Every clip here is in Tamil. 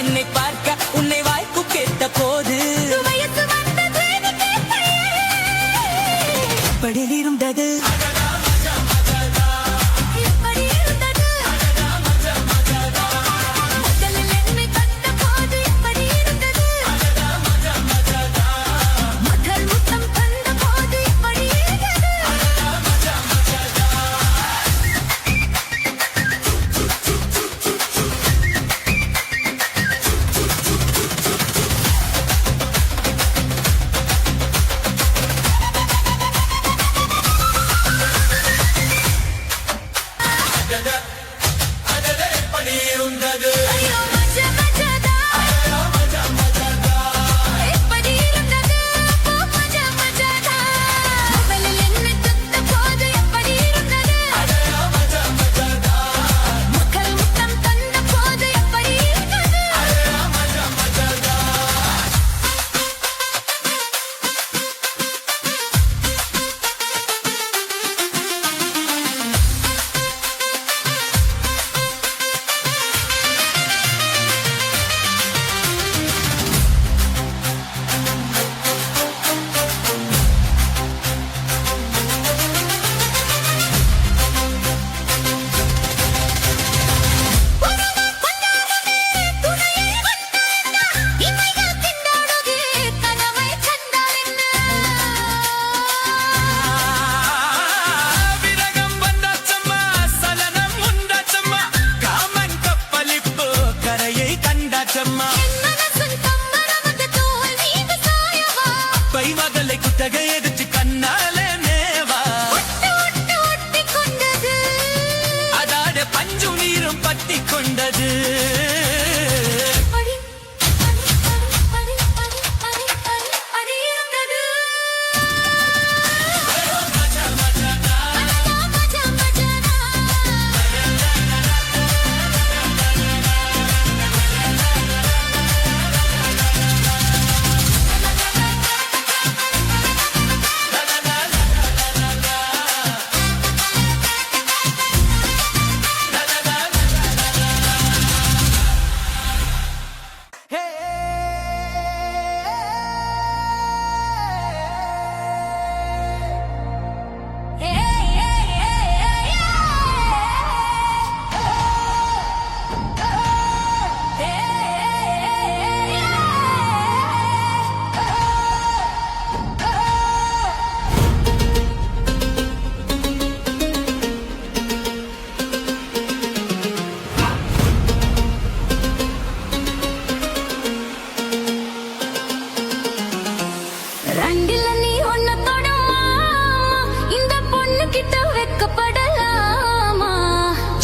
என்னை பார்க்க உன்னை வாய்ப்பு கேட்ட போது படியில் இருந்தது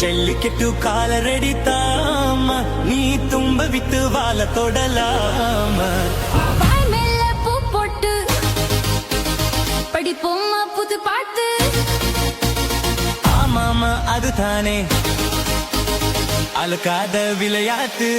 జల్లికెట్టు కాలరెడితామ నీ తుంబ విత్తు వాళ్ళ తొడలామ மேல பூ போட்டு படிப்போம்மா புது பாட்டு ஆமாமா அதுதானே அழுக்காத விளையாட்டு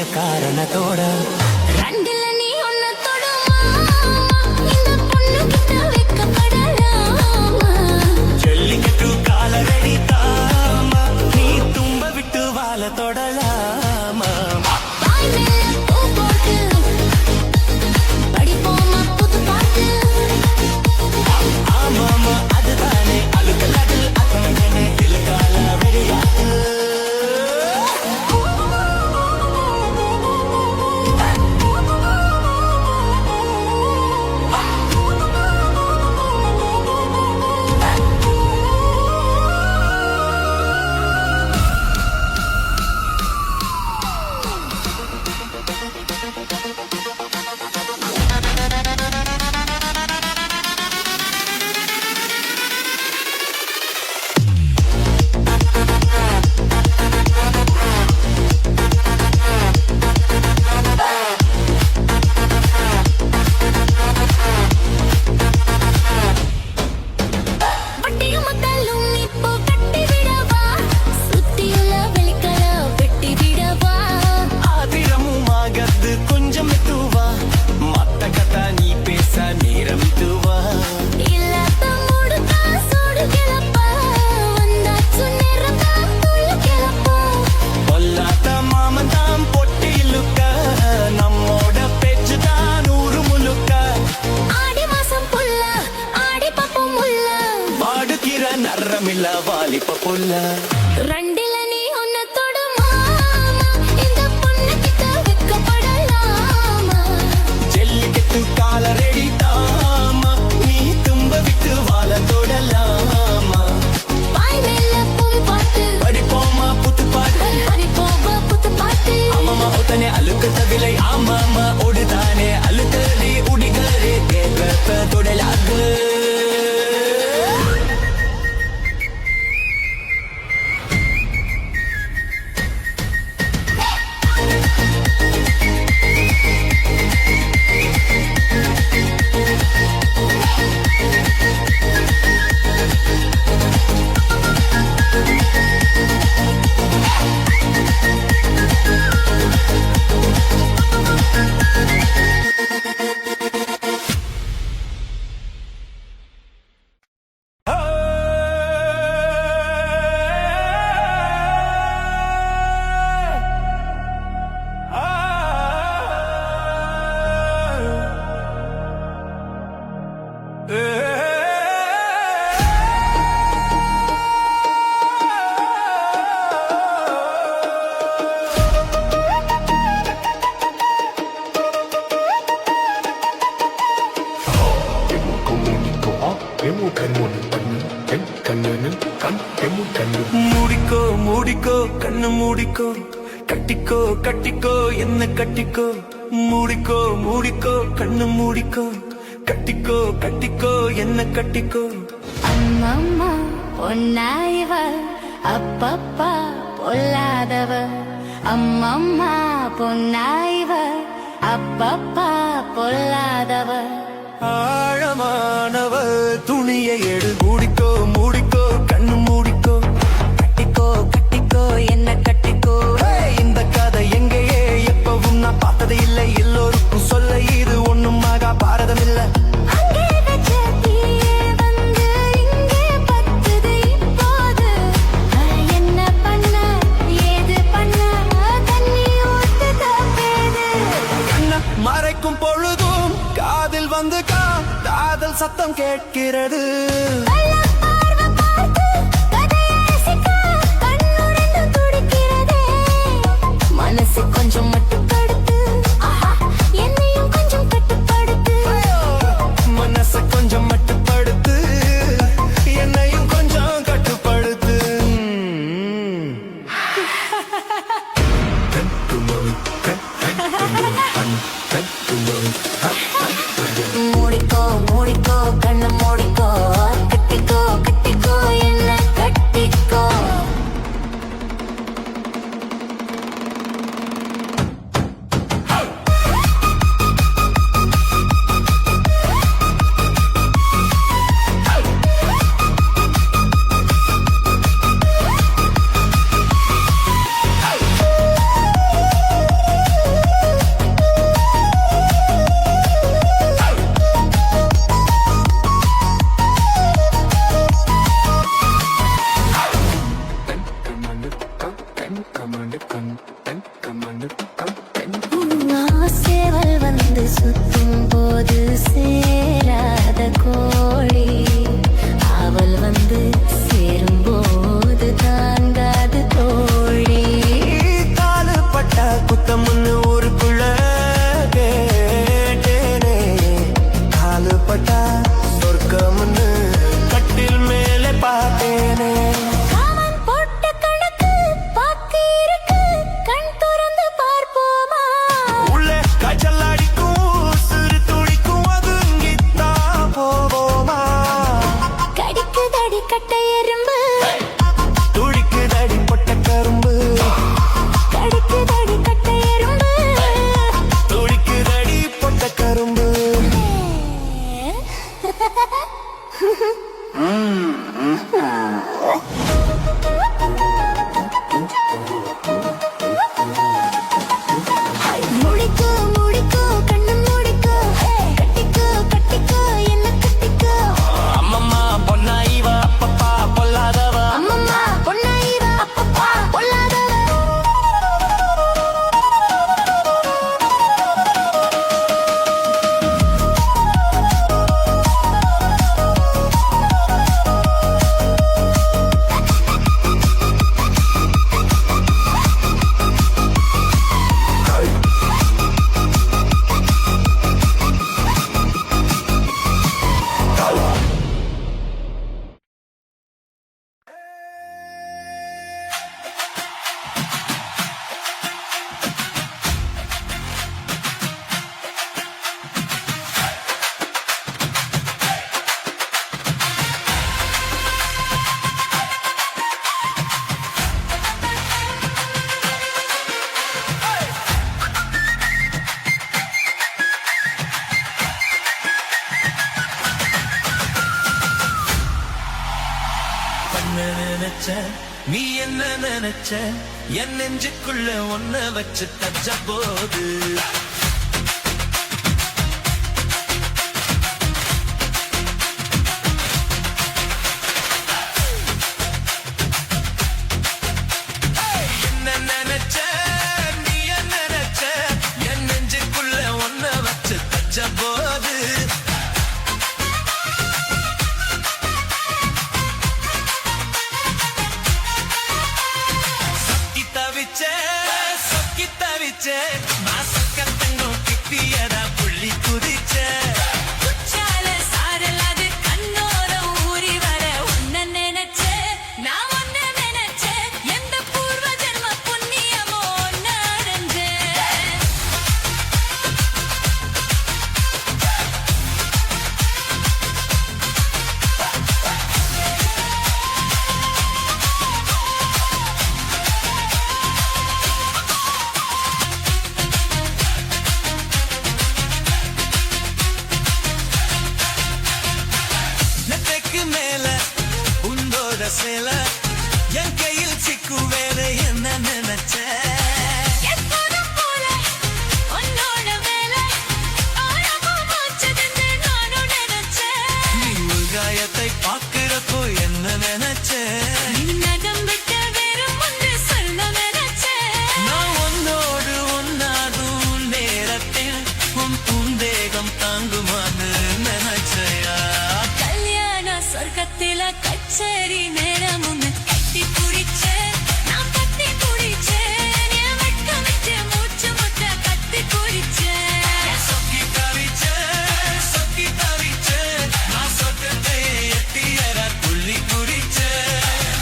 புண்ணிய காரணத்தோட ரெண்டுல நீ ஒன்ன தொடுமா இந்த பொண்ணு கிட்ட வெக்கப்படலாமா ஜல்லிக்கட்டு காலரடி தாமா நீ தும்ப விட்டு வாழ தொடலாமா வாய் மேல பூ போட்டு படிப்போமா புது பாட்டு ஆமாமா அதுதானே அழுக்கலாடு அத்தனை இழுக்கால வெடியாட்டு வட்டியும் மக்களும் இப்போ கட்டி விடவா சுத்தியுள்ள வெளிக்கல வெட்டி விடவா ஆதிரமும் ஆகத்து கொஞ்சம் மெத்துவா மத்த கதா நீ பேச நேரம் மெத்துவா இல்லாத மூடுதா சூடு கிளப்பா வந்தாச்சு நேரத்தா துள்ளு கிளப்பா பொல்லாத மாமந்தாம் பொட்டி இழுக்க நம்மோட பேச்சு தான் ஊரு முழுக்க ஆடி மாசம் புல்ல ஆடி பாப்போம் முல்ல வாடுகிற நரமில்ல வாலிப்ப புல்ல ரெண்டுல நீ ஒன்ன தொடுமா இந்த பொண்ணு கிட்ட வெக்கப்படலாமா ஜல்லிக்கட்டு காலரடி தாமா நீ தும்ப விட்டு வாழ தொடலாமா வாய் மேல பூ பாட்டு படிப்போமா புத்து பாட்டு படிப்போமா புது பாட்டு ஆமாமா ஒத்தனை அழுக்கத்த விலை ஆமாமா ஒடுதானே அழுத்தடி உடிகரே கேட்க தொடலாகு மூடிக்கோ மூடிக்கோ கண்ணு மூடிக்கோ கட்டிக்கோ கட்டிக்கோ என்ன கட்டிக்கோ மூடிக்கோ மூடிக்கோ கண்ணு மூடிக்கோ கட்டிக்கோ கட்டிக்கோ என்ன கட்டிக்கோ அம்மம்மா பொன்னாயவ அப்பப்பா பொல்லாதவ அம்மம்மா பொன்னாயவ அப்பப்பா பொல்லாதவ ஆழமானவ துணியை எடு மூடிக்கோ மூடிக்கோ கண்ணு மூடிக்கோ கட்டிக்கோ கட்டிக்கோ என்ன கட்டிக்கோ இந்த கதை எங்கேயே எப்பவும் நான் பார்த்தது இல்லை எல்லோருக்கும் சொல்ல இது ஒண்ணும் ஆகா பாரதம் இல்ல அங்கே வச்ச தீயே வந்து இங்கே பத்துது இப்போது என்ன பண்ண ஏது பண்ண தண்ணி ஊத்து தப்பேது கண்ண மறைக்கும் பொழுதும் காதில் வந்து காதல் சத்தம் கேட்கிறது கள்ளப் பார்வை பார்த்து கதையை ரசிக்க கண்ணுடைந்து துடிக்கிறதே. மனசு கொஞ்சம் மட்டுப்படுத்து ஆஹா, என்னையும் கொஞ்சம் கட்டுப்படுத்து மனச கொஞ்சம் மட்டுப்படுத்து என்னையும் கொஞ்சம் கட்டுப்படுத்து மூடிக்கோ மூடிக்கோ கண்ணு மூடிக்கோ கட்டிக்கோ கட்டிக்கோ என்ன கட்டிக்கோ நினைச்ச நீ என்ன நினைச்ச என் நெஞ்சுக்குள்ள ஒன்ன வச்சு தச்ச போது என்ன நினைச்ச நீ என்ன நினைச்ச என் நெஞ்சுக்குள்ள ஒன்ன வச்சு தச்ச போது சொக்கி தவிச்சே மாசக்கத்தங்கும் கிட்டியதா புள்ளி குதிச்சே குச்சால சாரலாது கண்ணோர ஊறி வர உன்ன நினைச்சே நான் உன்ன நினைச்சே எந்த பூர்வ ஜென்ம புண்ணியமோ நடந்தே நெத்தைக்கு மேல உன்னோட சேல என் கையில் சிக்கு வேற என்ன நினைச்ச எப்போதும் போல உன்னோட வேலை ஆழமா மாச்சதுன்னு நானும் நினைச்சேன் நீ உள்காயத்தை பார்க்கிறப்போ என்ன நினைச்ச நீ நகம் விட்ட வெறும் ஒன்று சொல்ல நினைச்சேன் நான் உன்னோடு ஒன்னாகும் நேரத்தில் உன் பூந்தேகம் தாங்குமான்னு நினைச்சையா கல்யாண சொர்க்கத்தில கச்சேரி நேரம் உன்னை கட்டி பிடிச்சேன் நான் கட்டி பிடிச்சேன் என் வெட்கம் விட்டு மூச்சு முட்ட கட்டி பிடிச்சேன் சொக்கி தவிச்சே நான் சொர்க்கத்தை எட்டியற புள்ளி குடிச்சே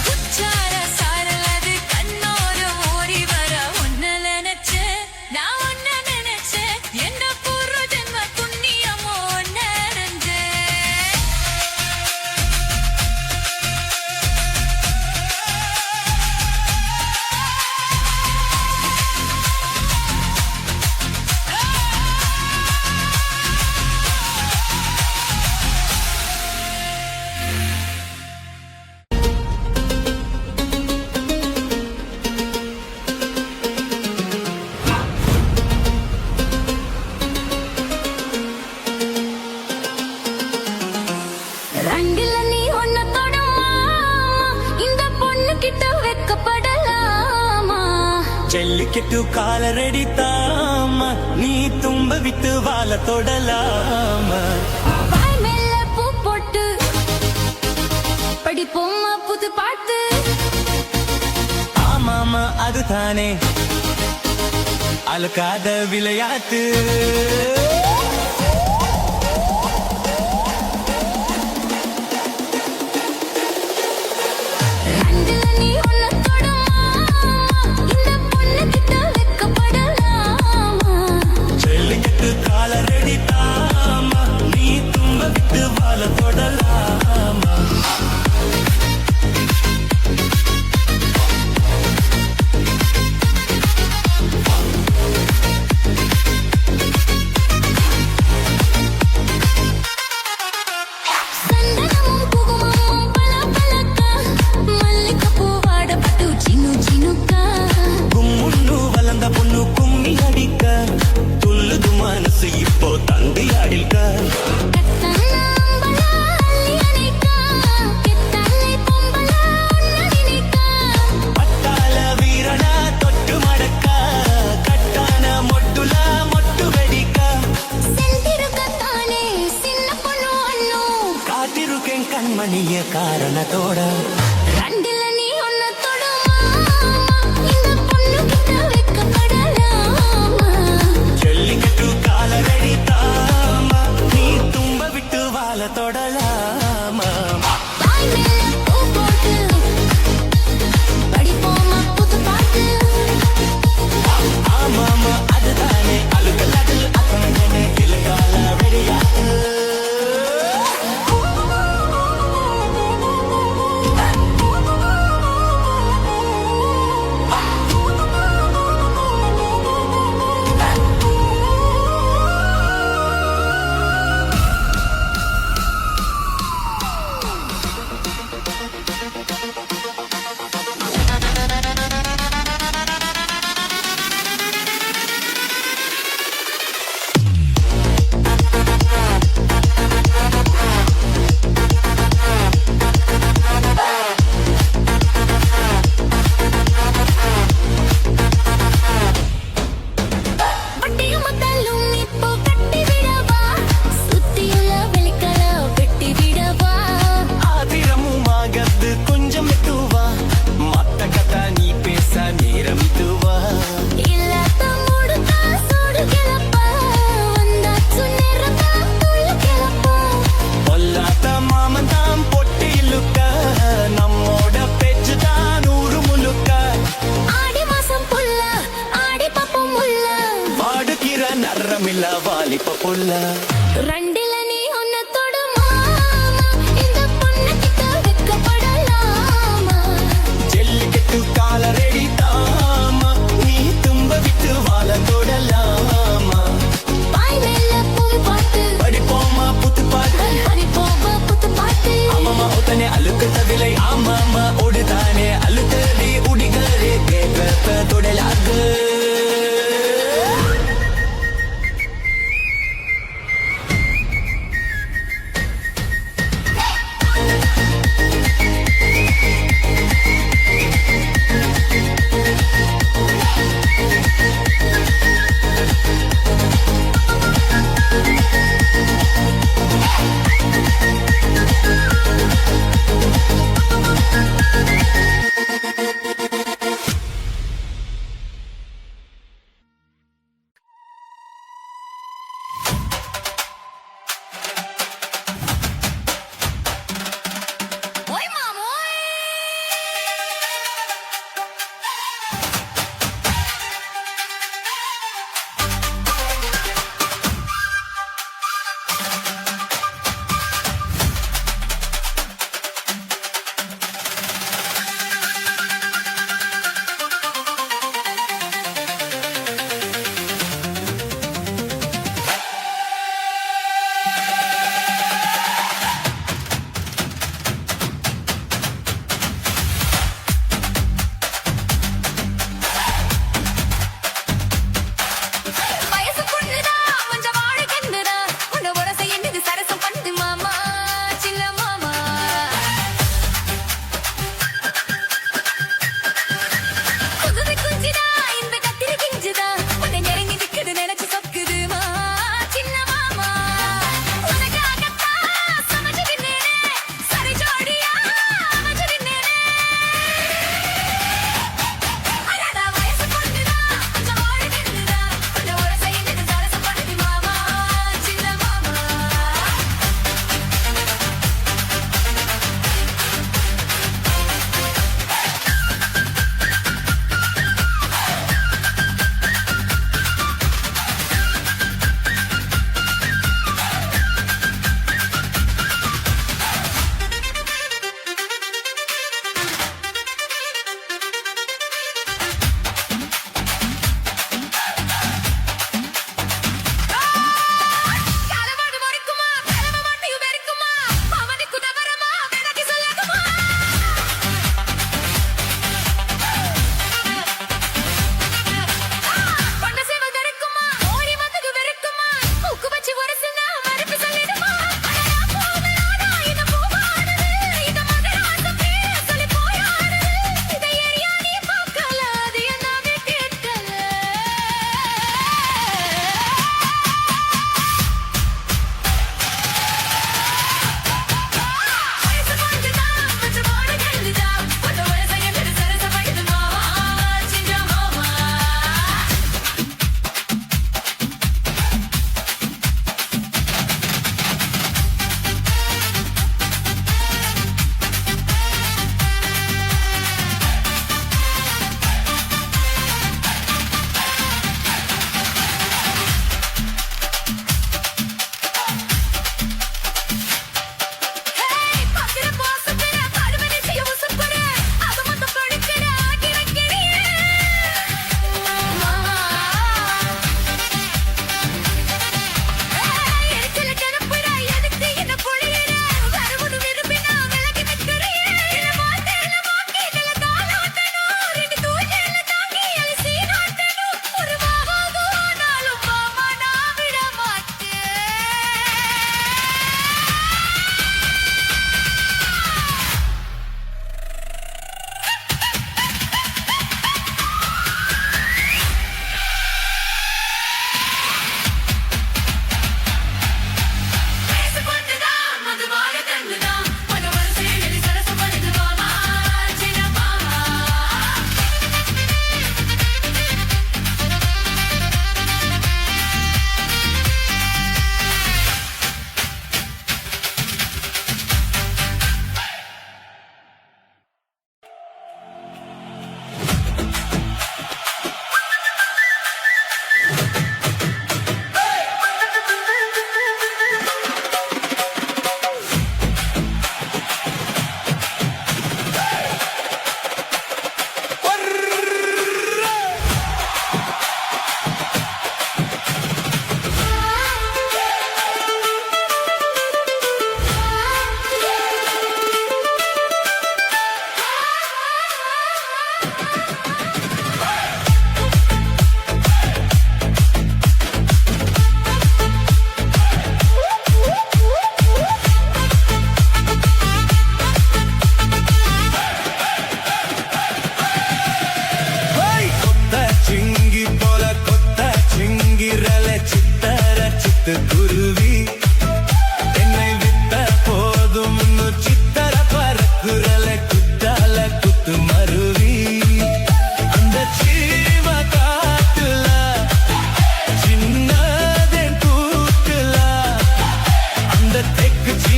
குச்சார சாரலது கண்ணோர ஓடி வர உன்ன நினைச்சேன் நான் உன்ன நினைச்சேன் எந்த பூர்வ ஜென்ம புண்ணியமோ நடந்தேன் ரெண்டுல நீ ஒன்ன தொடமா இந்த பொண்ணு கிட்ட வெக்கப்படலாமா ஜல்லிக்கட்டு காலரடி தாமா நீ தும்ப விட்டு வாழ தொடலாமா வாய் மேல பூ போட்டு படிப்போமா புது பாட்டு ஆமாமா அதுதானே அழுக்காத விளையாட்டு ரெண்டுல நீ ஒன்ன தொடமா இந்த பொண்ணு கிட்ட வெக்கப்படலாமா ஜல்லிக்கட்டு காலரடி தாமா நீ தும்ப விட்டு வாழ தொடலாமா சந்தனமும் குங்குமமும் பளபளக்க மல்லிகைப்பூ வாடப்பட்டு சினு சினுக்கா கும்முன்னு வளர்ந்த பொண்ணு கும்மி அடிக்க துள்ளுது மனசு இப்போ தந்தி அடிக்க கத்தனாம்பலா அள்ளி அணைக்கா கெத்தாலே பொம்பலா உன்ன நினைக்கா பட்டாள வீரனா தொட்டு மடக்க கட்டான மொட்டுல மொட்டு வெடிக்க செந்திருக்கத்தானே சின்ன பொண்ணு அண்ணு காத்திருக்கேன் கண்மணிய காரணத்தோட ரெண்டுல நீ ஒன்ன தொடமா இந்த பொண்ணு கிட்ட வெக்கப்படலாமா ஜல்லிக்கட்டு காலரடி தாமா நீ தும்ப விட்டு வாழ தொடலாமா வாய் மேல பூ போட்டு படிப்போமா புது பாட்டு ஆமாமா அதுதானே அழுகலது அத்தனை இலக்கால வெடியாட்டு புள்ள ரெண்டில நீ ஒன்ன தொடுமா இந்த பொண்ணு கிட்ட வெக்கப்படலாமா ஜல்லிக்கட்டு கால ரெடி தாமா நீ தும்ப விட்டு வாழ தொடலாமா பாய் மேல புது பாட்டு படிப்போமா புத்து பாட்டு படிப்போமா புது பாட்டு ஆமாமா ஒத்தனை அழுக்கத்தவில்லை ஆமாமா ஓடுதானே அழுத்தடி உடிகளே கேட்க தொடலாக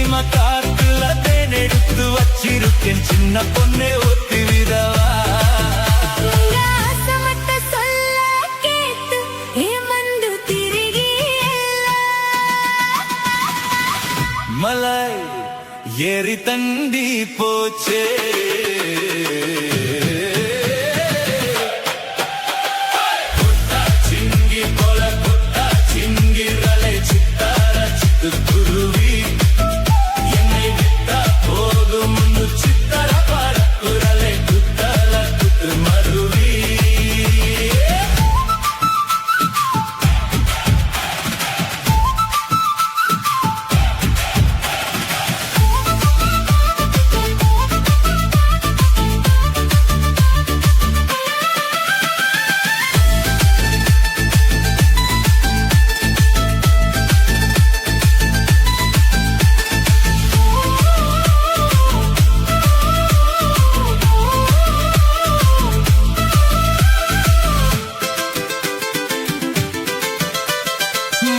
சீம காத்துல தேன் எடுத்து வச்சிருக்கேன் சின்ன பொண்ணே ஒத்து விடவா உங்க ஆசை மட்டும் சொல்ல கேட்டு ஏமந்து திரிகி மலை ஏறி தண்டி போச்சே சிங்கி போல கொட்டா சிங்கிரலை சித்தார சித்து குருவி என்னை விட்டா போதும் சித்தர பரக்குரலை குத்தல குத்து மருவி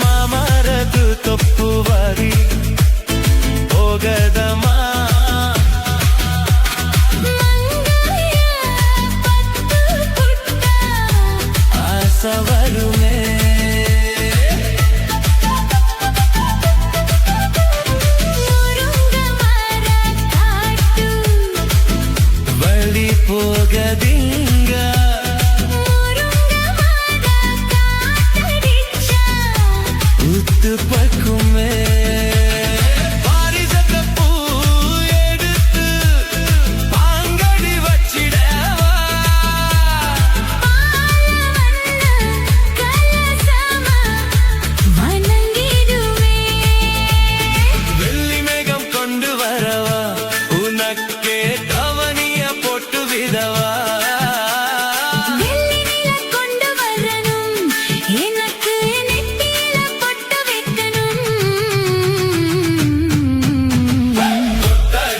ಮಾಮರದು ತಪ್ಪುವರಿ ಹೋಗದಮ್ಮ ಆಸವರುಮೇ ಬಳಿ ಹೋಗದಿಂಗ உத்து பக்குமே பாரிசத்த பூ எடுத்து பாங்கடி வச்சிடவா வெள்ளி மேகம் கொண்டு வரவா உனக்கே தவனிய போட்டு விடவா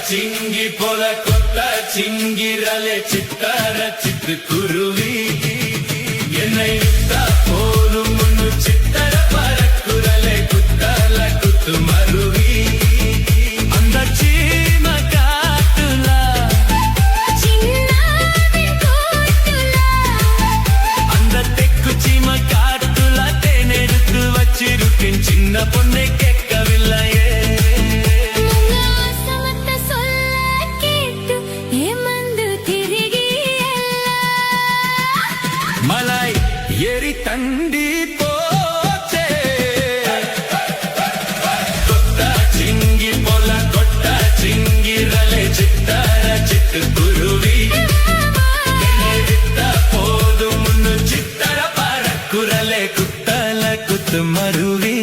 சிங்கி போல கொத்த சிங்கிரலே சித்தார சித்து குருவி என்னை விட்டா போலும் சித்தர பரக்குரலே குத்தல குத்து மருவி அந்த சீம காட்டுல அந்த தெக்கு சீம காட்டுல தேன் எடுத்து வச்சிருக்கேன் சின்ன பொண்ணை கேட்கவில்லையே மலை ஏறி தண்டி போச்சே கொட்டா சிங்கி போல கொட்டா சிங்கிரலை சித்தார சித்து குருவி என்னை விட்டா போதும் சித்தர பரக்குரலை குத்தல குத்து மருவி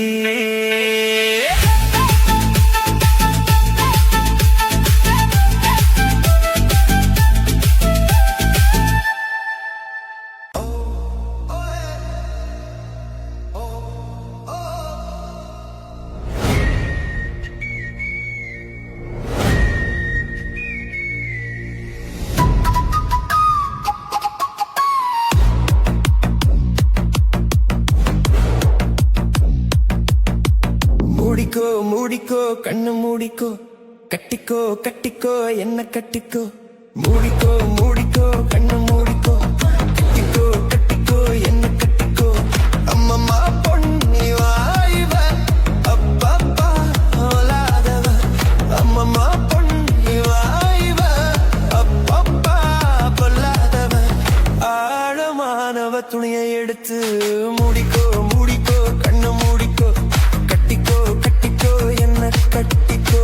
மூடிக்கோ மூடிக்கோ கண்ணு மூடிக்கோ கட்டிக்கோ கட்டிக்கோ என்ன கட்டிக்கோ மூடிக்கோ மூடிக்கோ கண்ணு மூடிக்கோ கட்டிக்கோ கட்டிக்கோ என்ன கட்டிக்கோ அம்மம்மா பொன்னி வாய்வ அப்பப்பா ஓலாதவ அம்மம்மா பொன்னி வாய்வ அப்பப்பா பொல்லாதவ ஆழமானவ துணியை எடுத்து மூடிக்கோ மூடிக்கோ கண்ணு மூடிக்கோ கட்டிக்கோ கட்டிக்கோ என்ன கட்டிக்கோ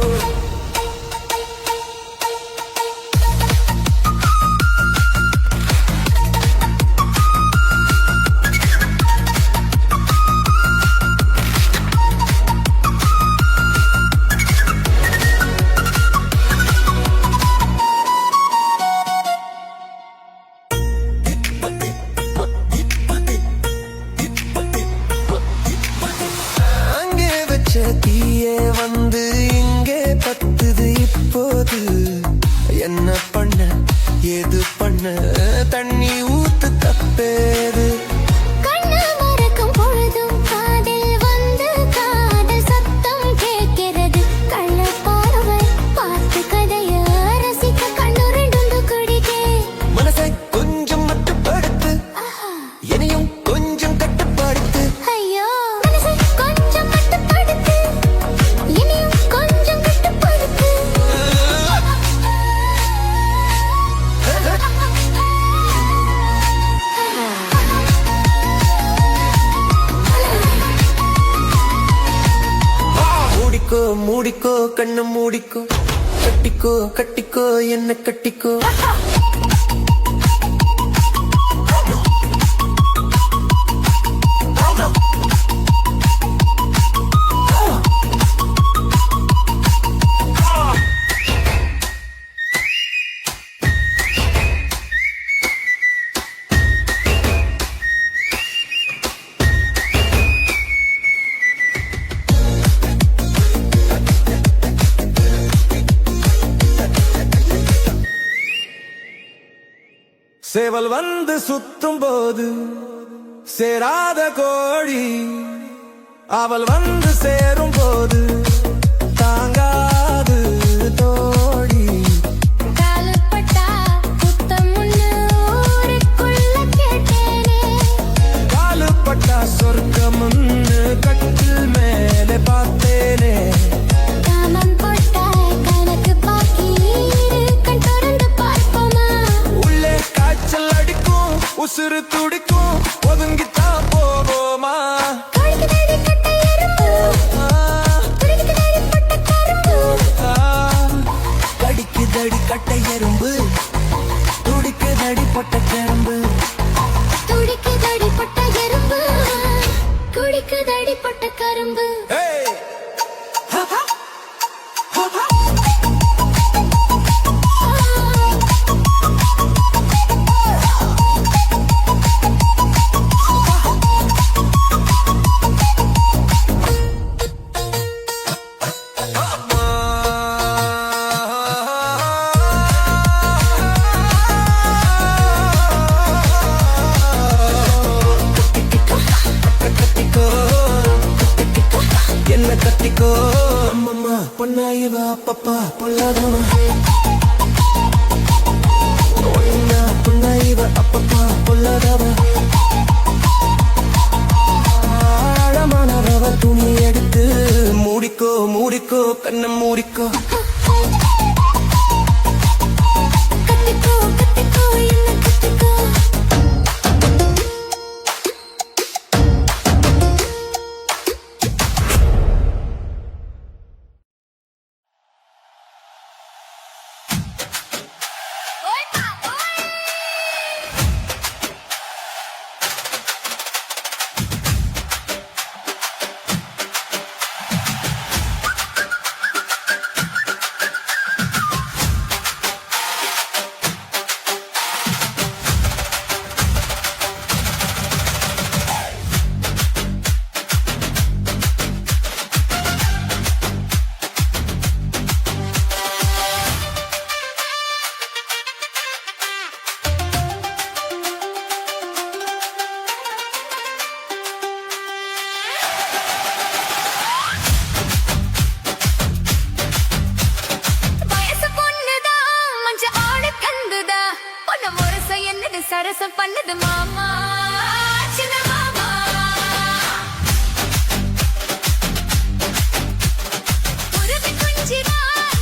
மூடிக்கோ கண்ணு மூடிக்கோ கட்டிக்கோ கட்டிக்கோ என்ன கட்டிக்கோ சேவல் வந்து சுத்தும் போது சேராத கோழி அவள் வந்து சேரும் போது தாங்காது தோழி காலப்பட்டா புத்தம் ஒண்ணு ஊருக்குள்ள கேட்டேனே காலுப்பட்டா சொர்க்கமுன்னு கட்டில் மேலே பார்த்தேனே காமம் போட்டா கணக்கு பாக்கி கண் திறந்து பார்ப்போமா உள்ளே காய்ச்சல் அடிக்கும் உசுறு துடிக்கும் ஒதுங்கித்தான் போவோமா கடிக்குதடி கட்ட எறும்பு கடிக்குதடி பட்ட கரும்பு கடிக்குதடி கட்டை எறும்பு துடிக்குதடி பொட்ட கரும்பு துடிக்குதடி பட்ட எறும்பு குடிக்குதடி பட்ட கரும்பு Hey! Ha ha! Ha ha! என்ன கட்டிக்கோ அம்மம்மா பொன்னாயிவா பப்பா பொல்லாதவா ஒன்னா பொன்னாயிவா அப்பப்பா பொல்லாதவா ஆழமான ரவ துணி எடுத்து மூடிக்கோ மூடிக்கோ கண்ணை மூடிக்கோ கட்டிக்கோ கட்டிக்கோ என்ன கட்டிக்கோ வயசு பொண்ணுதான் மஞ்ச ஆடு கந்துதா பொண்ணு முரச என்னது சரசம் பண்ணது மாமா சின்ன மாமா உருவி குஞ்சிரா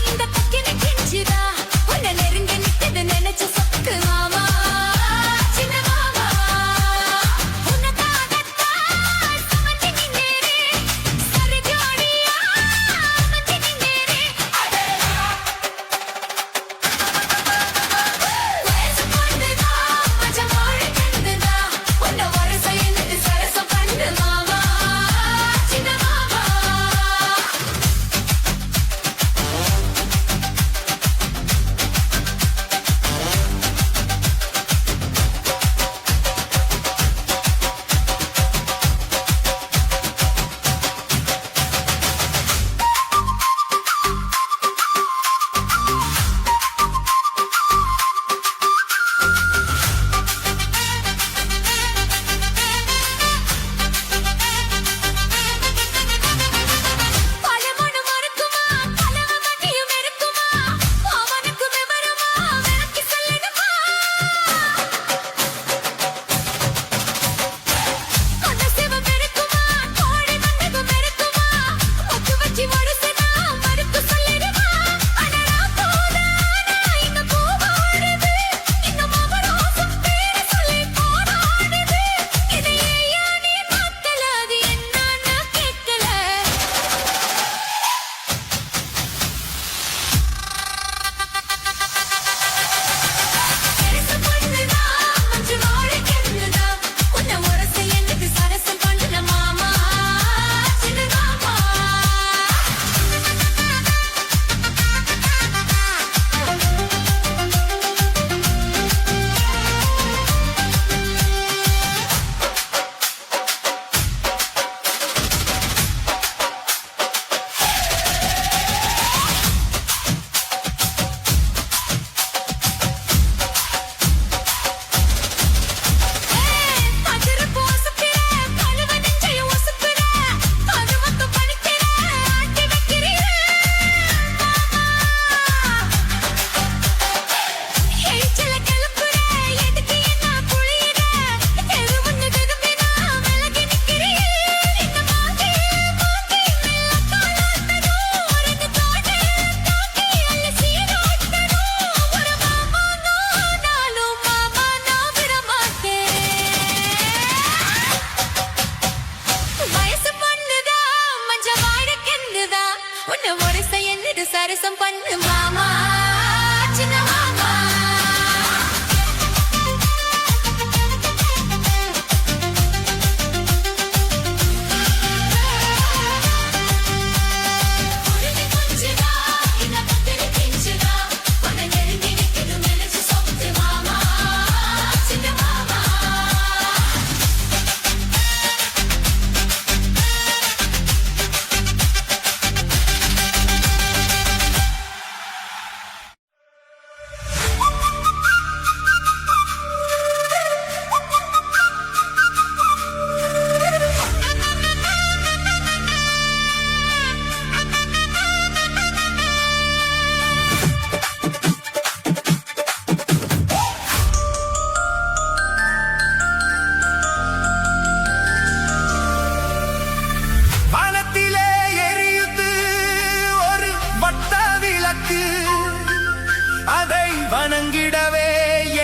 இந்த பக்கின கிஞ்சிரா உன்னை நெருங்க நிக்குது நினைச்சு சொக்கு மாமா சின்ன மாமா உனக்காகத்தான் சுமந்து நின்னேரே சரி ஜோடியா சுமந்து நின்னேரே வயசு பொண்ணுதான் மஞ்ச ஆடு கந்துதா எடுத்துட்டு சரசம் பண்ணு மாமா சின்ன மாமா உருவி கொஞ்சிடா இந்த கத்திரி பிஞ்சிடா உன்னை நெருங்கி நிற்குது மெலிச்சு சொத்து மாமா சின்ன மாமா வானத்திலே எரியுது ஒரு வட்ட விளக்கு அதை வணங்கிடவே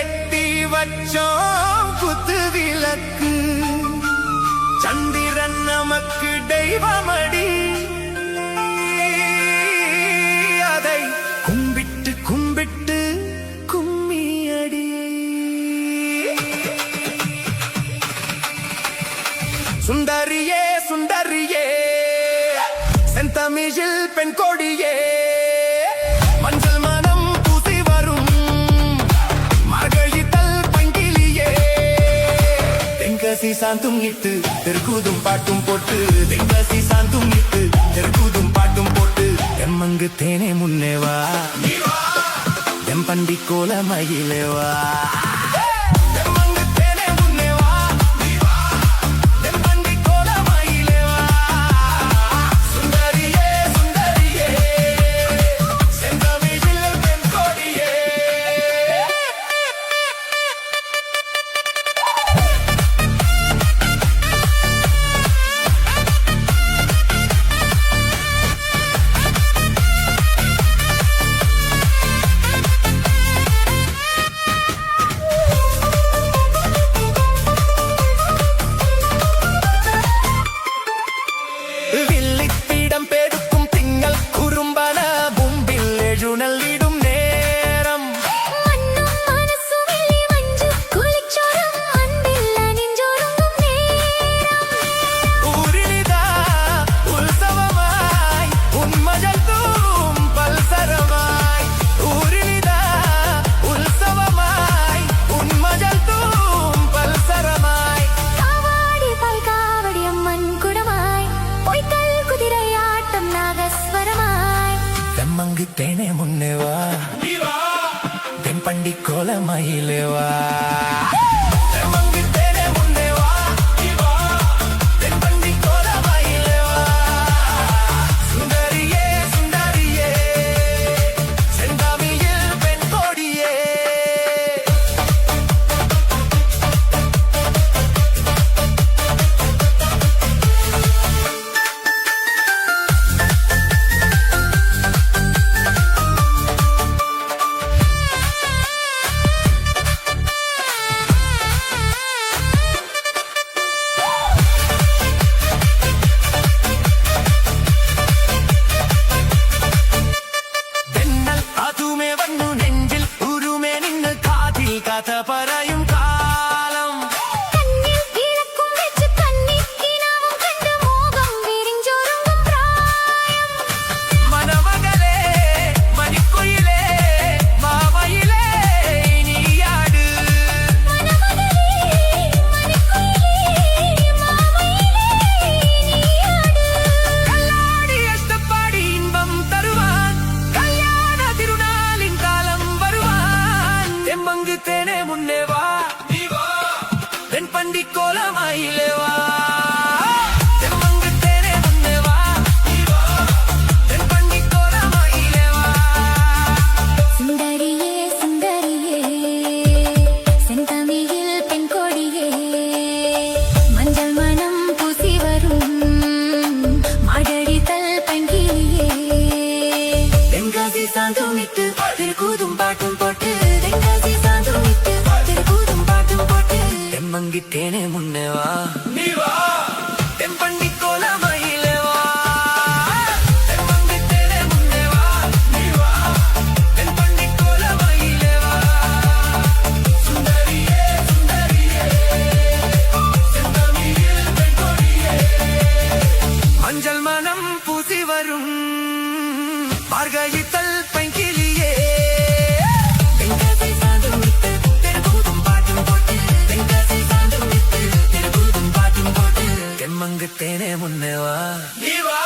எட்டி வச்சோம் குத்து விளக்கு சந்திரன் நமக்கு தெய்வமடி அதை கும்பிட்டு கும்பிட்டு கும்மியடி சுந்தரியே சுந்தரியே செந்தமிழில் பெண் கொடியே மஞ்சள் மனம் பூசி வரும் மகளிதழ் பங்கிலியே தென்காசி சாந்தும் இட்டு தெருக்கூதும் பாட்டும் போட்டு தென்காசி சாந்தும் இட்டு தெருக்கூதும் பாட்டும் போட்டு எம்மங்கு தேனே முன்னேவா எம்பண்டி கோல மயிலேவா வில்லிப்பிடம் பெருக்கும் திங்கள் குறும்பன மும்பில் எழுநல்லிடும் நேரம் மண்ணும் மனசும் வெள்ளி மஞ்சு குளிச்சோறும் அன்பில் அணிஞ்சொருங்கும் நேரம் ஊரினிதா உற்சவமாய் உன்மஜல் தூம் பல்சரமாய் ஊரினிதா உற்சவமாய் உன்மஜல் தூம் பல்சரமாய் காவாடி பல்காவடி அம்மன் குடமாய் பொய்க்கல் குதிரை ஆட்டம் நாகஸ்வரமாய் தெம்மங்கு தேனே முன்னேவா தென்பண்டி கோல மயிலேவா தெம்மங்கு தேனே முன்னேவா தென்பண்டி கோல மயிலேவா சுந்தரியே சுந்தரியே செந்தாமியில் பெண் கொடியே വെണ്ണൽ അതുമേ വന്നു നെഞ്ചിൽ ഉരുമേ നിന്ന് കാതിൽ കഥ പറയും കാലം കണ്ണിൽ ഇളക്കും വെച്ച് കണ്ണിക്കിനാവും കണ്ട് മോഹം വിരിഞ്ചൊരുങ്ങും പ്രായം മനമകളെ മണിക്കുയിലേ മാമയിലേ നീയാട് മനമകളേ മണിക്കുയിലേ മാമയിലേ നീയാട് കല്ലാടി എത്തപ്പാടി ഇன்பം തരുവാൻ കല്യാണ തിരുനാളിൻ കാലം വരുവാൻ തെമ്മങ്ക് തേനെ മുന്നേ വാ തെൻപണ്ടി കോലമായിലേ വാ തെമ്മങ്ക് തേനെ മുന്നേ വാ തെൻപണ്ടി കോലമായിലേ വാ സുന്ദരിയേ സുന്ദരിയേ செந்தமிழில் பெண் கொடியே மஞ்சள் மனம் பூசி வரும் மாடடித்தல் பங்கிலியே தென்காசி சாந்தும் இட்டு திருக்கூதும் பாட்டும் போட்டு தென்காசி சாந்தும் இட்டு திருக்கூதும் பாட்டும் போட்டு தெம்மங்கி தேனே முன்னே வா தென்பண்டி கோல மயிலே வா தெம்மங்கி தேனே முன்னே வா தெம்மாங்கு தேனே முன்னே வா நீ வா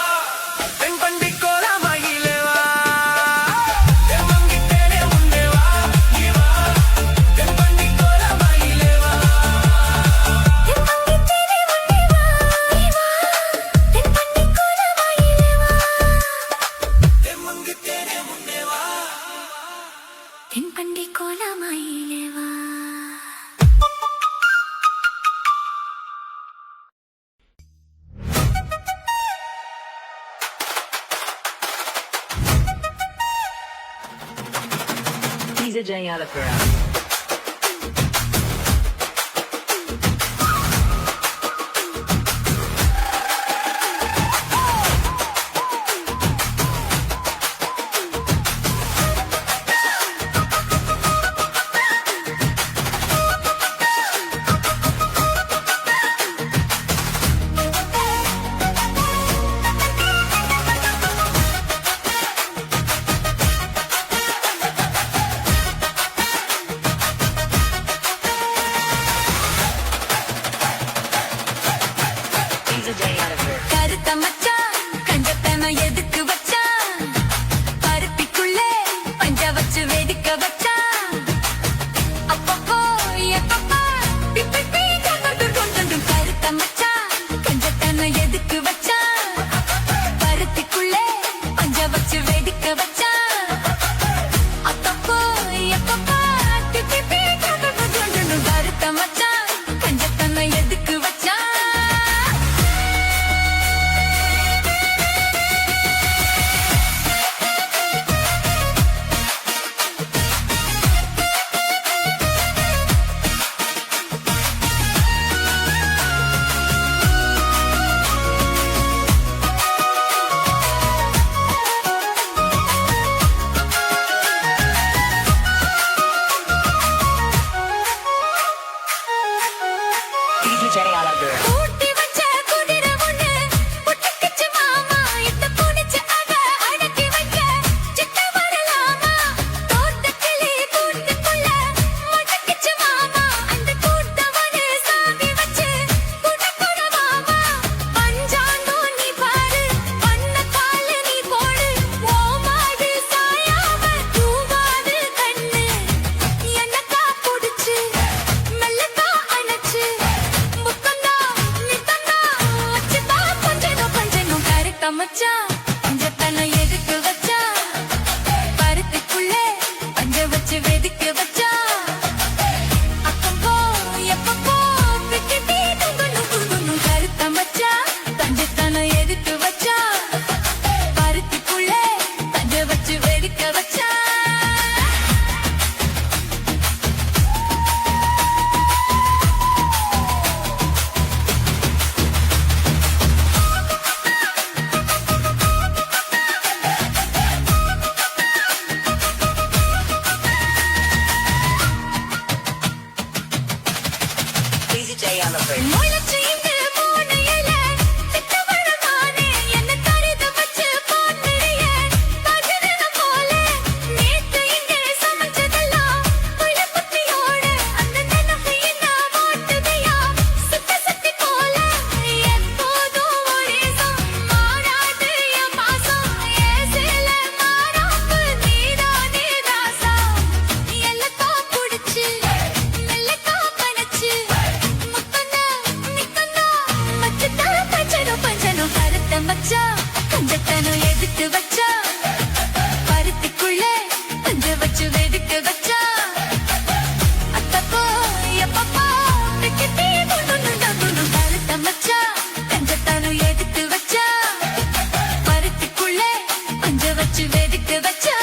பெண் பண்டி கோலமாயிலே வா தெம்மாங்கு தேனே முன்னே வா நீ வா பெண் பண்டி கோலமாயிலே வா தெம்மாங்கு தேனே முன்னே வா நீ வா தென்பண்ணி கோலமாயிலே வா தெம்மாங்கு தேனே முன்னே வா தென்பண்ணி கோலமாயிலே வா DJ Alapura. கருத்த மச்சான் கஞ்சத்தன எதுக்கு வச்சான் பருத்திக்குள்ளே பஞ்ச வச்சு வெடிக்க வச்சான் அப்பப்போ எப்பப்பா பிப்பி பீ கொண்டு கருத்த மச்சான் கஞ்சத்தன எதுக்கு வச்சான் பருத்திக்குள்ளே பஞ்ச வச்சு வெடிக்க வச்சான் அப்பப்போ எப்பப்பா பிப்பி பீ கொண்டு கருத்த மச்சான் கஞ்சத்தன எதுக்கு வச்சான் DJ Alapura. ஊட்டி வச்ச குதிரை ஒண்ணு புட்டுக்குச்சு மாமா இத்த புடிச்சு அத அடக்கி வைக்க சித்த வரலாமா தோட்டக்கிளி கூட்டுக்குள்ள முடக்குச்சு மாமா அந்த கூட்டவனு சாவி வச்சு குடக்குட மாமா பஞ்சாங்கோ நீ பாரு பண்ண காலு நீ போடு ஓ மாடு சாயாம தூவாது கண்ணு என்னக்கா புடிச்சு மெல்லக்கா அணைச்சு முத்தந்தா நித்தந்தா வச்சுதா கொஞ்சனும் கொஞ்சனும் கருத்த மச்சான் பஞ்சத்தன எதுக்கு வச்சா பருத்திக்குள்ளே பஞ்ச வச்சு வெதுக்கு வச்சா அப்பப்போ எப்பப்போ பிக்கி பீ குங்குனும் கருத்த மச்சான் பஞ்சத்தன எதுக்கு வச்சா பருத்திக்குள்ளே பஞ்ச வச்சு வெதுக்க வச்சா DJ Alapura. முளைச்சு இந்த மூணு இலை சித்த வரமானே என்ன தரிது வச்சு போட்டுறிய பகிரன போல நேத்து இங்கே சமைச்சதெல்லாம் புள்ள புத்தியோட அந்த நினைவு என்ன மாட்டுதையா சுத்தி போல எப்போதும் ஒரே மாறாது என் பாசம் ஏசில மாறாப்பு நீதானே ராசா எல்லக்கா புடிச்சு மெல்லக்கா பனச்சு முத்தனா நித்தனா மச்சத்தா பஞ்சனோ கருத்த மச்சா கஞ்சத்தனோ எதுக்கு வச்சா பருத்திக்குள்ளே பஞ்ச வச்சு வெதுக்கு வச்சா அத்தப்போ எப்பப்பா பிக்கி பீ கொண்டு கருத்த மச்சா கஞ்சத்தனோ எதுக்கு வச்சா பருத்திக்குள்ளே பஞ்ச வச்சு வெதுக்கு வச்சா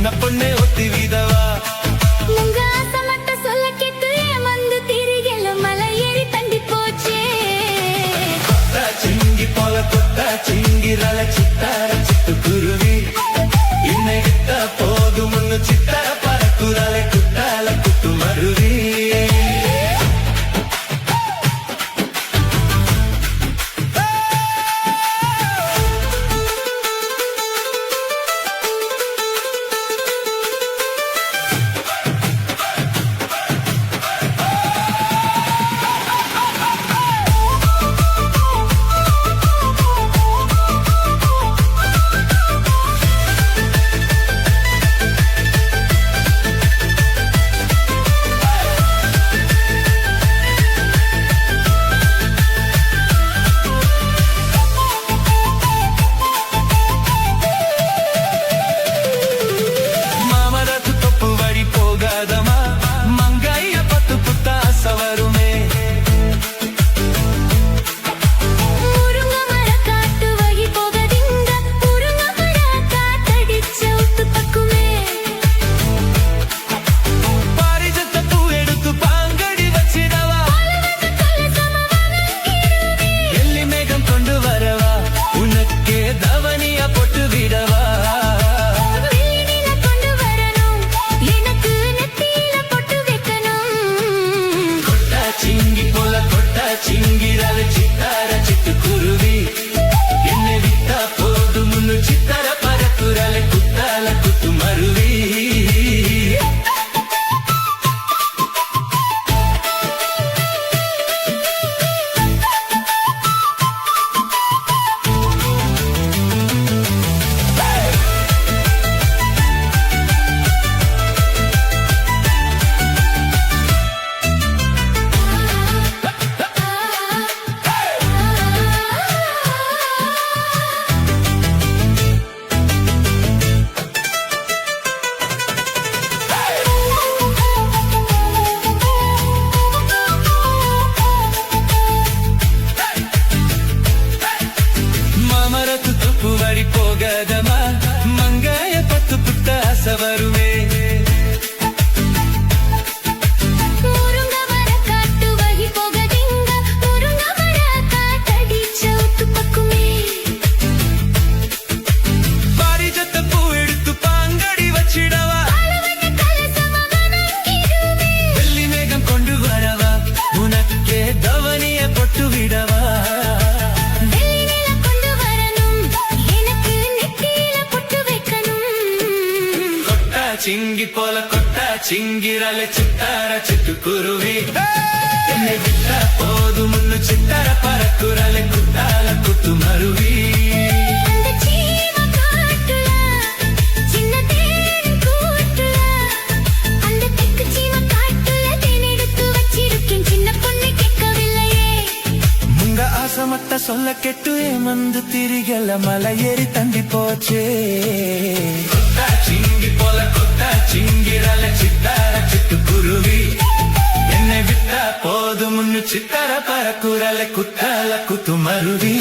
சின்ன பொண்ணே ஒத்தி விதவா உங்க ஆசை மட்டும் சொல்ல கேட்டு வந்து திரிகல மலை ஏறி தண்டி போச்சே கொத்தா சிங்கி போல கொத்தா சிங்கிரல சித்தார சிட்டு குருவி இன்னை விட்ட போதும் ஒன்னு சித்தார பறக்குறாலே குத்தால குத்து மருவி மாமரத்து தொப்பு வழி போகாதமா மங்கைய பத்து புத்தாச வருமே முருங்க மர காட்டு வழி போகதிங்க முருங்க மர காத்தடிச்ச ஒத்து பக்குமே பாரிஜத்த பூ எடுத்து பாங்கடி வச்சிடவா எள்ளி மேகம் கொண்டு வரவா உனக்கே தவனியா போட்டு விடவா வெள்ளினில கொண்டு வரணும் எனக்கு நெத்தியில பொட்டு வைக்கணும் கொட்டா சிங்கி போல கொட்டா சிங்கிரால சித்தார சிட்டு குருவி என்னை விட்டா போது முன்னு சித்தார பறக்குறால குத்தால குத்து மருவி மாமரத்து தொப்பு வழி போகாதமா மங்காய பத்து புத்தாச வருமே முருங்க மர காட்டு வழி போகதிங்க முருங்க மர காத்தடிச்ச ஒத்து பக்குமே பாரிஜத்த பூ எடுத்து பாங்கடி வச்சிடவா வெள்ளி மேகம் கொண்டு வரவா உனக்கே தவனிய பொட்டு விடவா வெள்ளினில கொண்டு வரணும் எனக்கு நெத்தியில பொட்டு வைக்கணும் கொட்டா சிங்கி போல கொட்டா சிங்கிரல சித்தார சிட்டு குருவி என்னை விட்டா போது முன்னு சித்தார பறக்குறால குத்தால குத்து மருவி அந்த சீம காட்டுல சின்ன தேன் கூட்டுல அந்த தெக்கு சீம காட்டுல தேன் எடுத்து வச்சிருக்கேன் சின்ன பொண்ணு கேட்கவில்லையே உங்க ஆசை மட்ட சொல்ல கெட்டு ஏமந்து திரிகல மலை ஏறி தண்டி போச்சே கொத்தா சிங்கி போல கொத்தா சிங்கிரல சித்தார சிட்டு குருவி என்னை விட்டா போது முன்னு சித்தார பறக்குறால குத்தால குத்து மருவி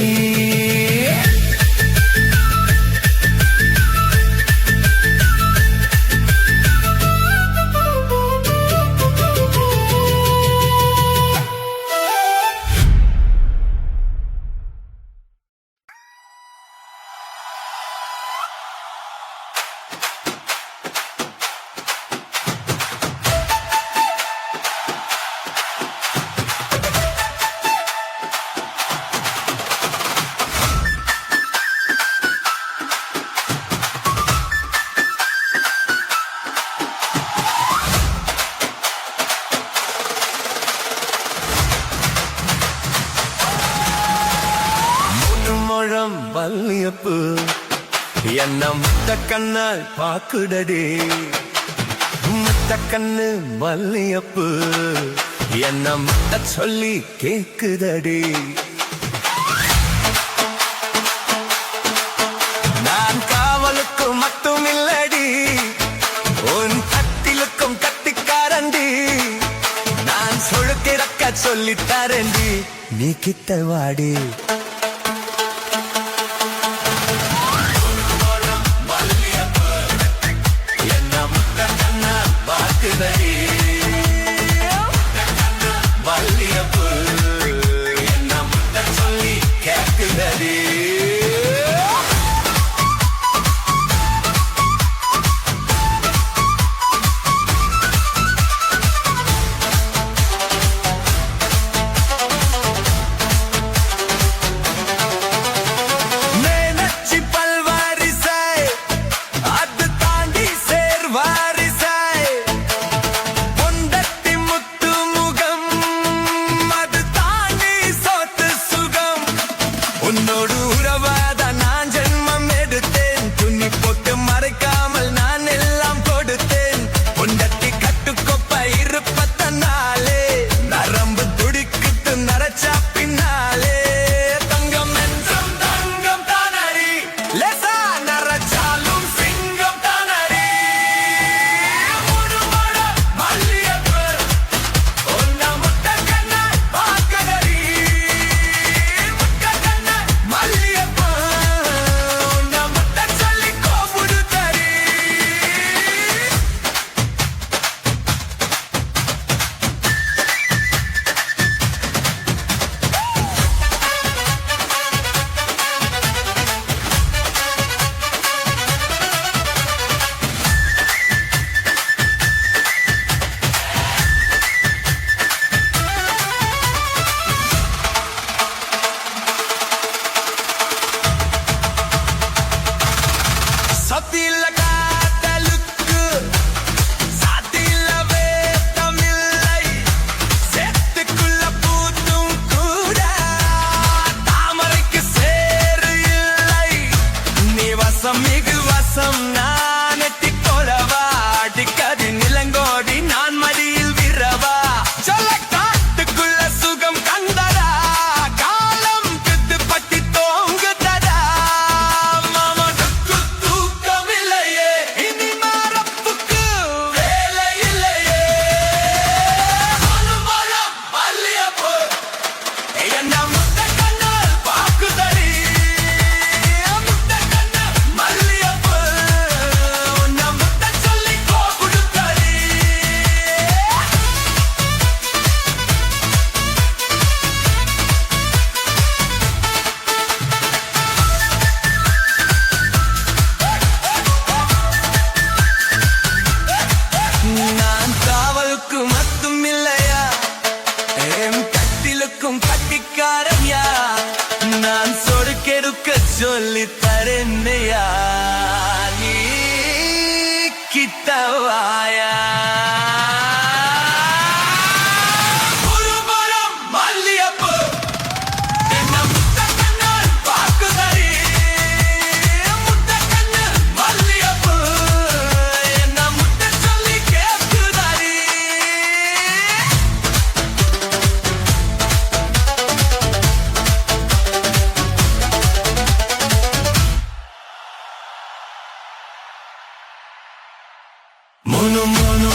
முழம் வல்லியப்பு என்ன முத்த கண்ணால் பாக்குடடி முத்த கண்ணு வல்லியப்பு என்ன முத்த சொல்லி கேக்குதடி நான் காவலுக்கு மட்டும் இல்லடி உன் கத்திலுக்கும் கத்திக்காரண்டி நான் சொழுக்கிறக்க சொல்லித்தாரண்டி நீ கிட்ட வாடி கிடைக்கும் கட்டிக்காரையா நான் சொடுக்கெடுக்க சொல்லி தரேன்னையா நீ கிட்டவாயா Mono mono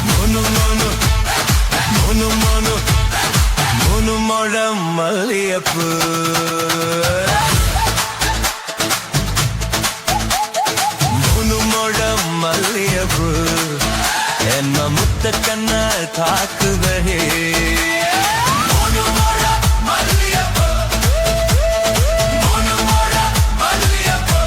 mono mono mono mono mono mono மல்லியப்பு mono mono மல்லியப்பு என்ன முத்த கண்ணால் தாக்குதே mono mono மல்லியப்பு mono mono மல்லியப்பு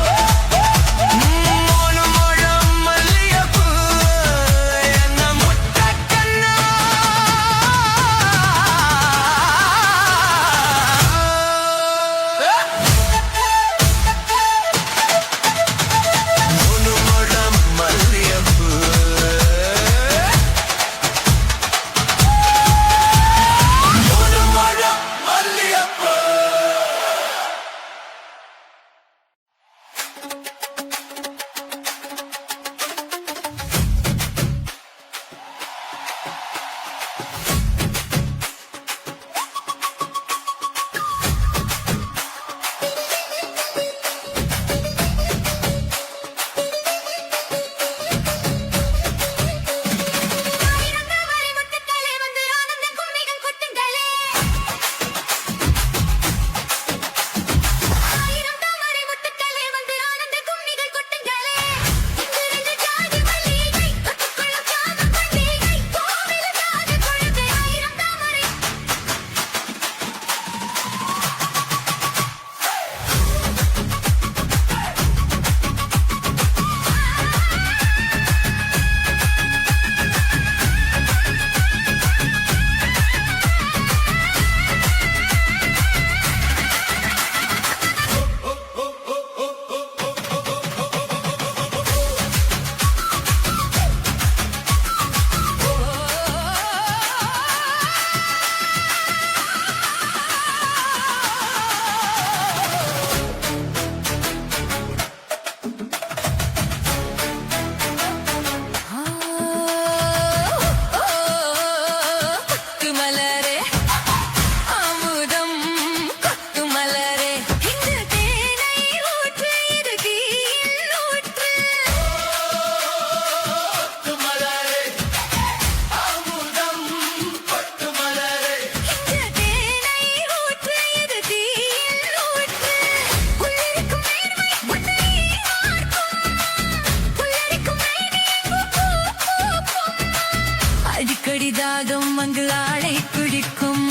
கடிதாகம் மங்களாடை பிடிக்கும்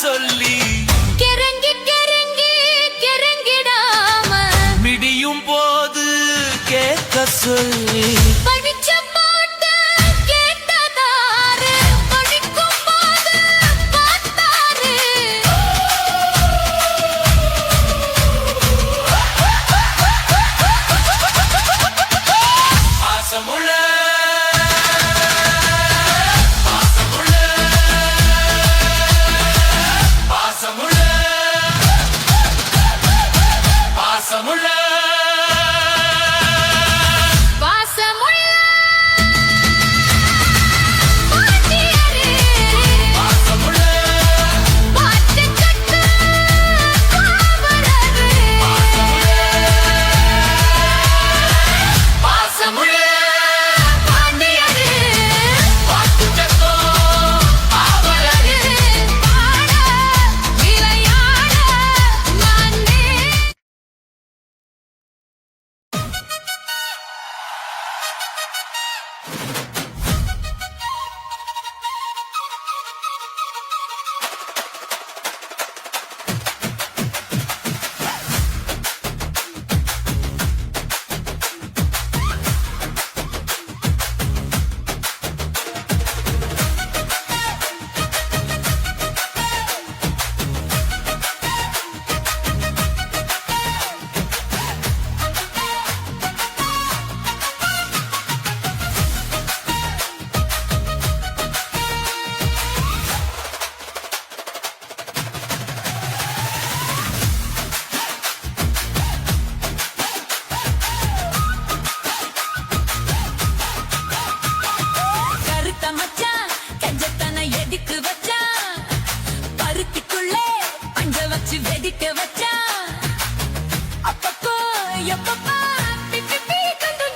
சொல்லி கிறங்கி கிறங்கி கிறங்கிடாம மிடியும் போது கேட்க சொல்லி படிச்ச பாட்டு கேட்டதாரு படிக்கும் போது பார்த்தாரு பாசமுள்ள பாசமுள்ள பாசமுள்ள வாசமுள்ள பாட்டியாரு பாசமுள்ள பாட்டு கட்டு காவலரு பாசமுள்ள பாண்டியரு பாட்டு சத்தம் அவரரு பாட விளையாட நானே கருத்த மச்சான் கஞ்சத்தன எதுக்கு வச்சான் பருத்திக்குள்ளே பஞ்ச வச்சு வெடிக்க வச்சான் அப்பப்போ எப்பப்பா பிப்பி பீ கண்டு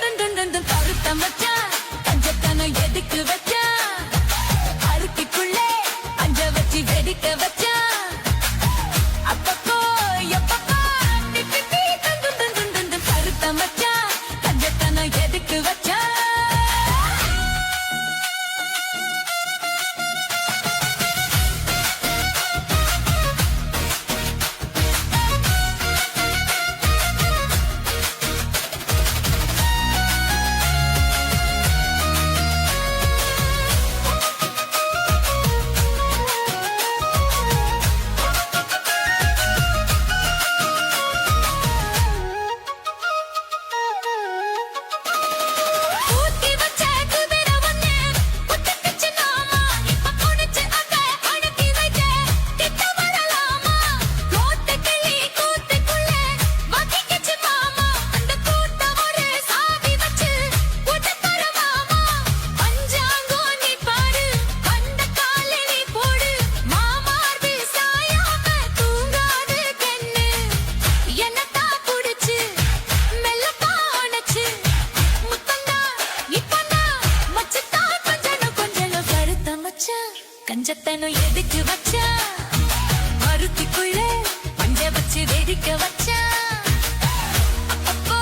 கருத்த மச்சான் கஞ்சத்தன எதுக்கு வச்சான் பருத்திக்குள்ளே பஞ்ச வச்சு வெடிக்க வச்சான் அப்பப்போ எப்பப்பா பிப்பி பீ கண்டு கருத்த மச்சான் கஞ்சத்தன எதுக்கு வச்சான் ஊத்தி வச்ச குதிரை ஒண்ணு புட்டுக்குச்சு நாமா இப்ப புடிச்சு அத அடக்கி வைக்க கிட்ட வரலாமா கோட்டை கிளி கூட்டுக்குள்ளே வக்கிக்கிச்சு மாமா அந்த கூட்ட ஒரு சாவி வச்சு உட தரவாமா பஞ்சாங்கோ நீ பாரு அந்த காலை நீ போடு மாமார்பு சாயாம தூங்காது கண்ணு என்னத்தா புடிச்சு மெல்லப்பா அணைச்சு முத்தந்தா இப்பந்தா மச்சத்தா கொஞ்சம் கருத்த மச்சான் கஞ்சத்தனம் எதுக்கு வச்சான் மருத்திக்குள்ளே பஞ்ச வச்சு வெடிக்க வச்சான் அப்பப்போ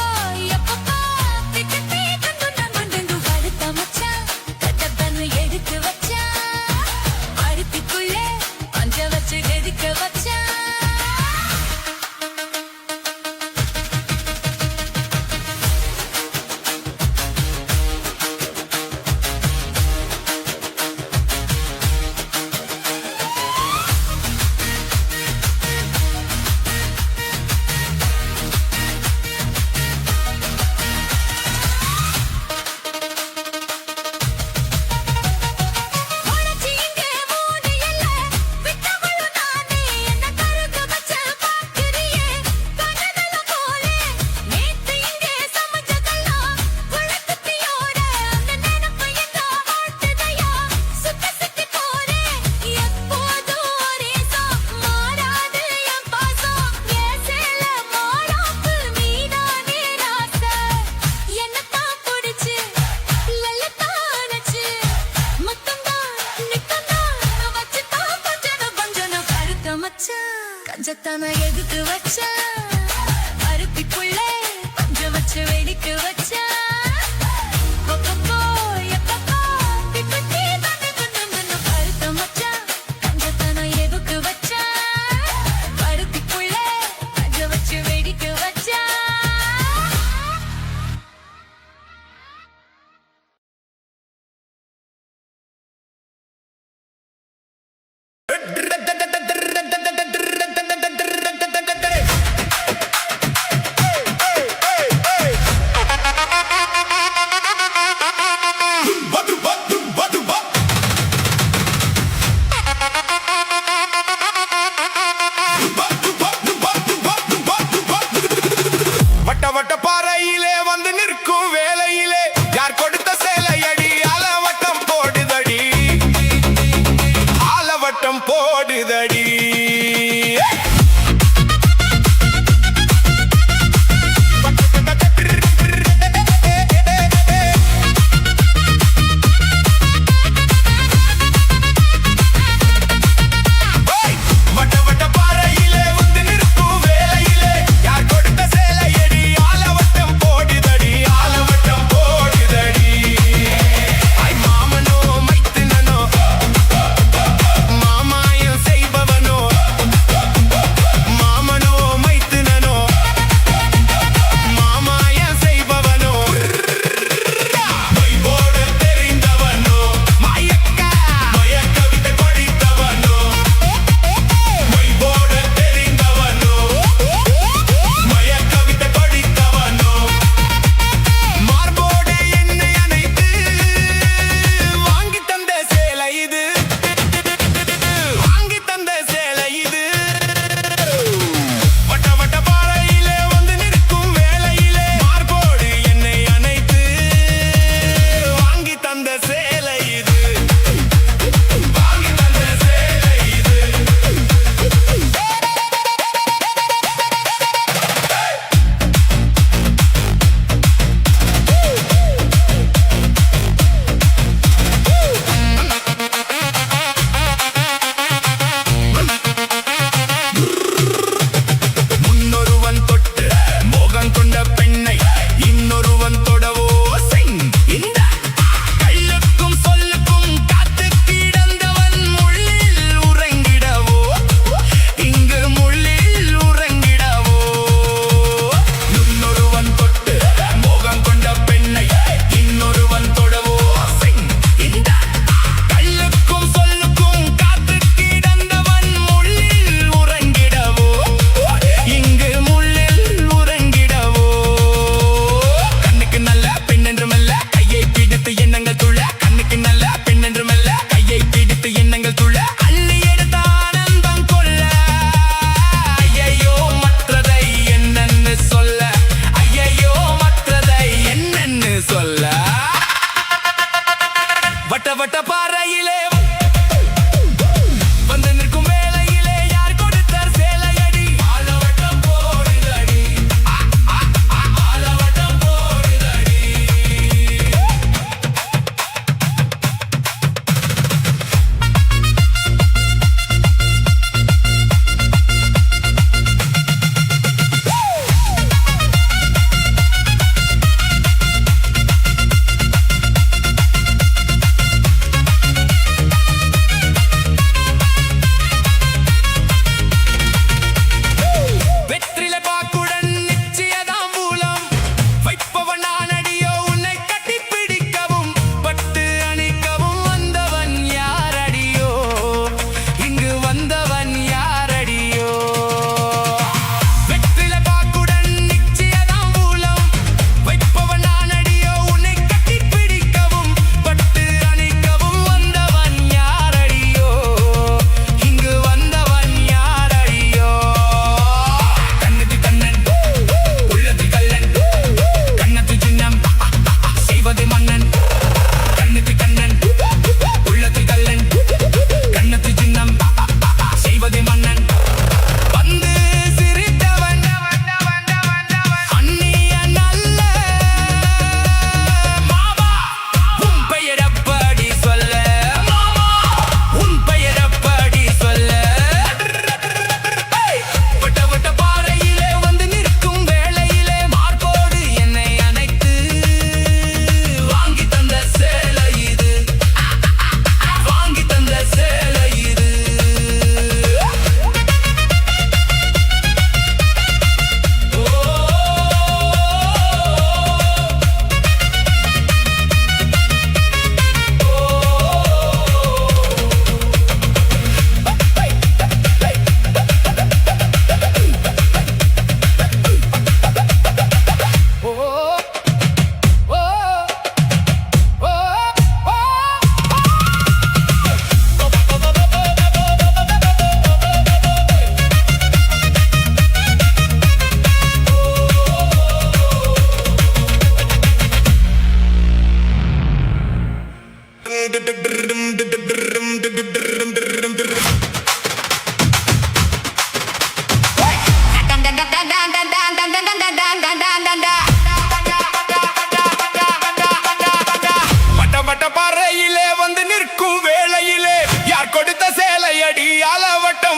எப்பப்பா பிக்கு பீ கண்டு கருத்த மச்சான் கஞ்சத்தனம் எதுக்கு வச்சான் மருத்திக்குள்ளே பஞ்ச வச்சு வெடிக்க வச்சான் உனச்சி இங்கே மூடு இல்ல விட்டவளு நானே என்ன கருக வச்ச பாக்குறியே கனதல போலே நேத்து இங்கே சமைச்சதெல்லாம் குளத்துத்தியோட அந்த நினைப்பு எங்க ஆட்டுதையா சுத்தி போறே எப்போதும் ஒரே மாறாது என் பாசம் ஏசேல மாறாப்பு மீதானே ராச என்னத்தான் பிடிச்சு லல்லத்தானச்சு முத்தந்தா நித்தந்தா வச்சுட்டா கொஞ்சம் கருத்த மச்சான் கஞ்சத்தான எதுக்கு வச்சான் அருப்பிக்குள்ளே பஞ்ச வச்சு வெடிக்க வச்சான் அப்பப்போ எப்பப்பா பிப்பி பீ கண்டு கருத்த மச்சான் கஞ்சத்தான எதுக்கு வச்சான் போடுதடி வட்ட வட்ட பாறையிலே வந்து நிற்கும் வேலையிலே யார் கொடுத்த சேலையடி ஆலவட்டம் போடுதடி ஆலவட்டம் போடுதடி ஐ மாமனோ மைத்துனனோ மாமாயம் செய்பவனோ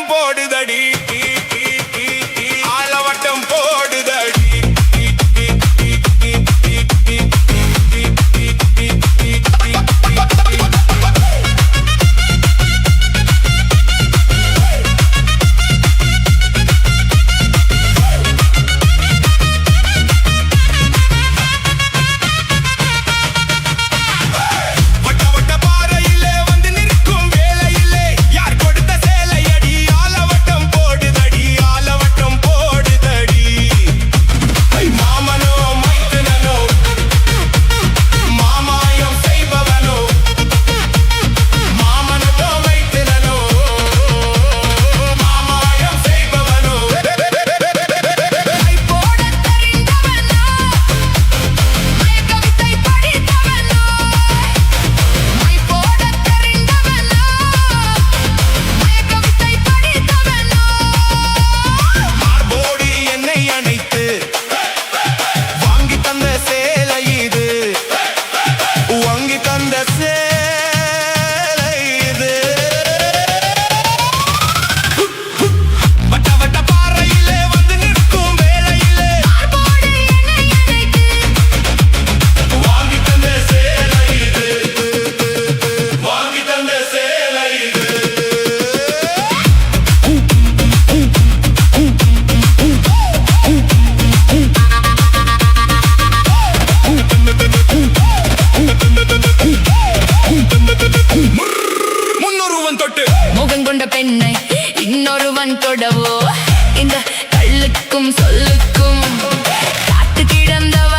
போடுதடி ஆலவட்டம் போடுதடி வட்ட வட்ட பாறையிலே வந்து நிற்கும் வேலையிலே யார் கொடுத்த சேலையடி ஆலவட்டம் போடுதடி ஆலவட்டம் போடுதடி ஐ மாமனோ மைத்துனனோ மாமாயம் செய்பவனோ மாமனோ மைத்துனனோ மாமாயம் செய்பவனோ மை போட தெரிந்தவனோ மை கவிதை படித்தவனோ மை போட தெரிந்தவனோ மை கவிதை படித்தவனோ மார்போடு என்னை அணைத்து வாங்கி தந்த சேலை இது வாங்கி தந்த சேலை இது வட்ட வட்ட பாறையிலே வந்து நிற்கும் வேலையிலே மார்போடு என்னை அணைத்து வாங்கி தந்த சேலை இது வாங்கி தந்த சேலை இது முன்னொருவன் தொட்டு முகம் கொண்ட பெண்ணை இன்னொருவன் தொடவோ இந்த கள்ளுக்கும் சொல்லுக்கும் காத்து கிடந்தவ